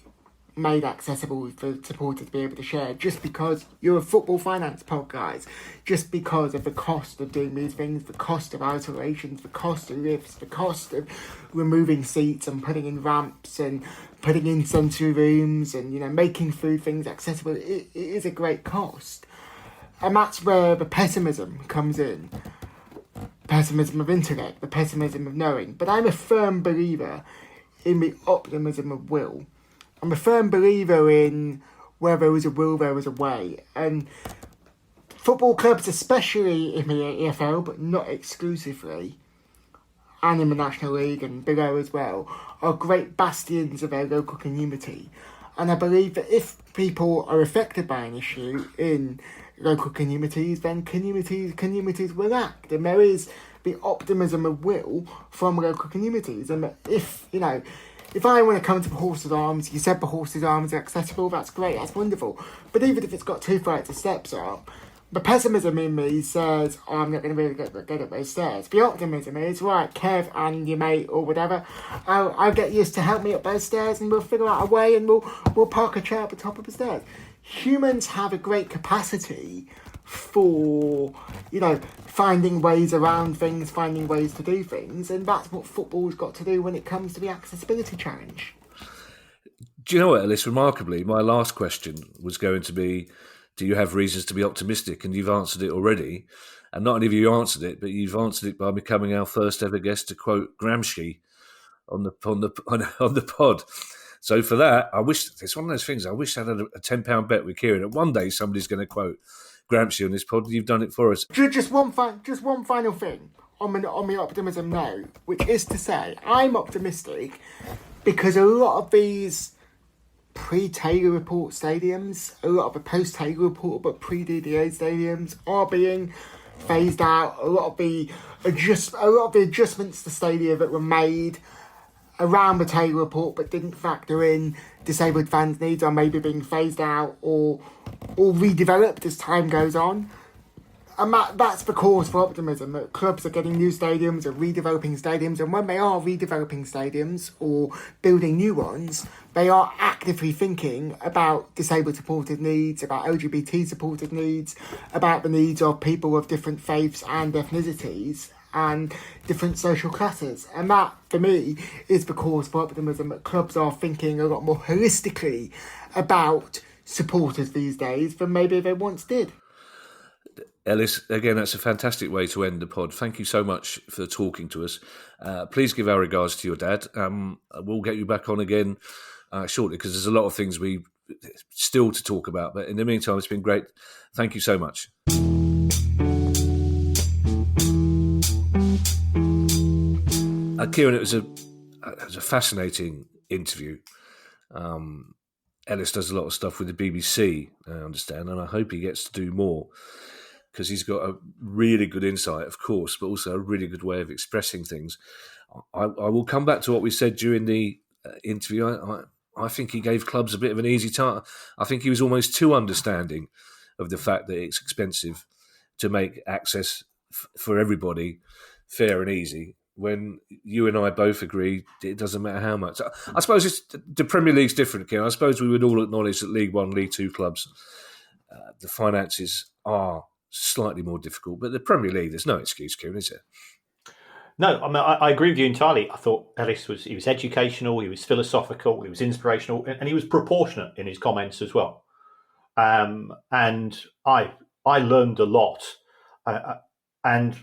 made accessible for supporters to be able to share, just because you're a football finance pod, guys, just because of the cost of doing these things, the cost of alterations, the cost of lifts, the cost of removing seats and putting in ramps and putting in sensory rooms and, you know, making food things accessible. It is a great cost. And that's where the pessimism comes in. Pessimism of intellect, the pessimism of knowing. But I'm a firm believer in the optimism of will. I'm a firm believer in where there is a will, there is a way. And football clubs, especially in the EFL, but not exclusively, and in the National League and below as well, are great bastions of their local community. And I believe that if people are affected by an issue in local communities, then communities will act. And there is the optimism of will from local communities. And if I want to come to the Horses Arms, you said the Horses Arms are accessible, that's great, that's wonderful. But even if it's got 2 flights of steps up, the pessimism in me says, I'm not going to be able to get up those stairs. The optimism is, right, Kev and your mate or whatever, I'll get used to help me up those stairs and we'll figure out a way and we'll park a chair at the top of the stairs. Humans have a great capacity for, finding ways around things, finding ways to do things, and that's what football's got to do when it comes to the accessibility challenge. Do you know what, Ellis? Remarkably, my last question was going to be, do you have reasons to be optimistic? And you've answered it already. And not only have you answered it, but you've answered it by becoming our first ever guest to quote Gramsci on the pod. So for that, I wish it's one of those things. I wish I had a £10 bet with Kieran that one day somebody's going to quote Gramsci on this pod. You've done it for us. Just one final thing on the optimism note, which is to say, I'm optimistic because a lot of these pre-Taylor report stadiums, a lot of the post-Taylor report but pre-DDA stadiums are being phased out. A lot of the adjustments to stadia that were made around the Taylor report but didn't factor in disabled fans' needs are maybe being phased out or redeveloped as time goes on. And that's the cause for optimism, that clubs are getting new stadiums, are redeveloping stadiums, and when they are redeveloping stadiums or building new ones, they are actively thinking about disabled supported needs, about LGBT supported needs, about the needs of people of different faiths and ethnicities and different social classes. And that, for me, is the cause for optimism, that clubs are thinking a lot more holistically about supporters these days than maybe they once did. Ellis, again, that's a fantastic way to end the pod. Thank you so much for talking to us. Please give our regards to your dad. We'll get you back on again shortly because there's a lot of things we still to talk about. But in the meantime, it's been great. Thank you so much. Kieran, it was a fascinating interview. Ellis does a lot of stuff with the BBC, I understand, and I hope he gets to do more because he's got a really good insight, of course, but also a really good way of expressing things. I will come back to what we said during the interview. I think he gave clubs a bit of an easy time. I think he was almost too understanding of the fact that it's expensive to make access for everybody fair and easy, when you and I both agree it doesn't matter how much. I suppose the Premier League's different, Kieran. I suppose we would all acknowledge that League One, League Two clubs, the finances are slightly more difficult. But the Premier League, there's no excuse, Kieran, is there? No, I mean, I agree with you entirely. I thought Ellis was educational, he was philosophical, he was inspirational, and he was proportionate in his comments as well. And I learned a lot, and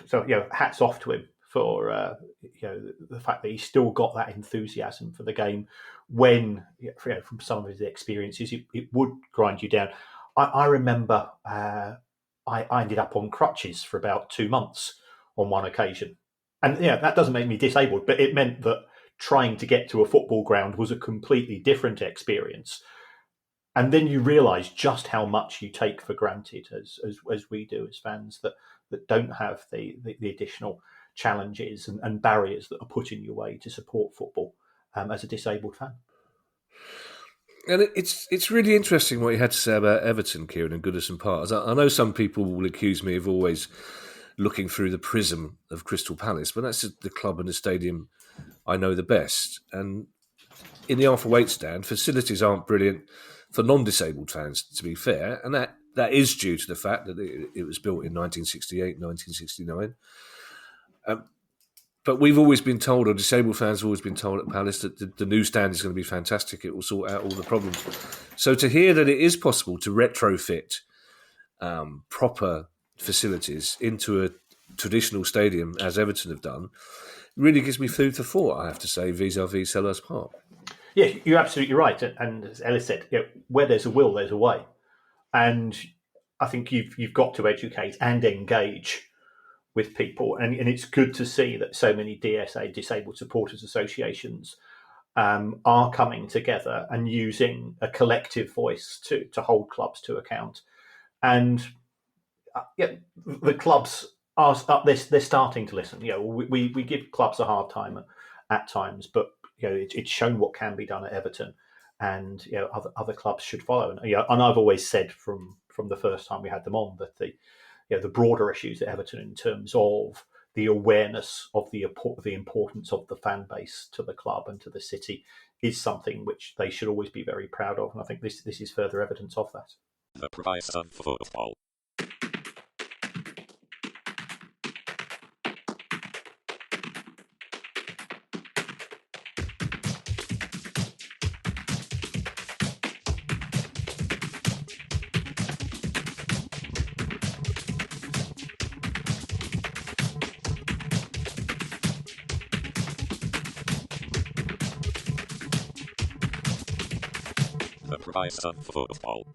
so hats off to him for the fact that he still got that enthusiasm for the game when from some of his experiences it would grind you down. I remember I ended up on crutches for about 2 months on one occasion, and that doesn't make me disabled, but it meant that trying to get to a football ground was a completely different experience. And then you realise just how much you take for granted, as we do as fans, that don't have the additional challenges and barriers that are put in your way to support football as a disabled fan. And it's really interesting what you had to say about Everton, Kieran, and Goodison Park. I know some people will accuse me of always looking through the prism of Crystal Palace, but that's the club and the stadium I know the best. And in the Arthur Waite stand, facilities aren't brilliant for non-disabled fans, to be fair, and that is due to the fact that it was built in 1968, 1969. But we've always been told, or disabled fans have always been told at Palace, that the new stand is going to be fantastic. It will sort out all the problems. So to hear that it is possible to retrofit proper facilities into a traditional stadium, as Everton have done, really gives me food for thought, I have to say, vis-a-vis Selhurst Park. Yeah, you're absolutely right. And as Ellis said, where there's a will, there's a way. And I think you've got to educate and engage with people. And it's good to see that so many DSA, Disabled Supporters Associations, are coming together and using a collective voice to hold clubs to account. And the clubs they're starting to listen. We give clubs a hard time at times, but it's shown what can be done at Everton, and other clubs should follow. And I've always said from the first time we had them on that the broader issues at Everton in terms of the awareness of the importance of the fan base to the club and to the city is something which they should always be very proud of, and I think this is further evidence of that. The price of football. The price of football.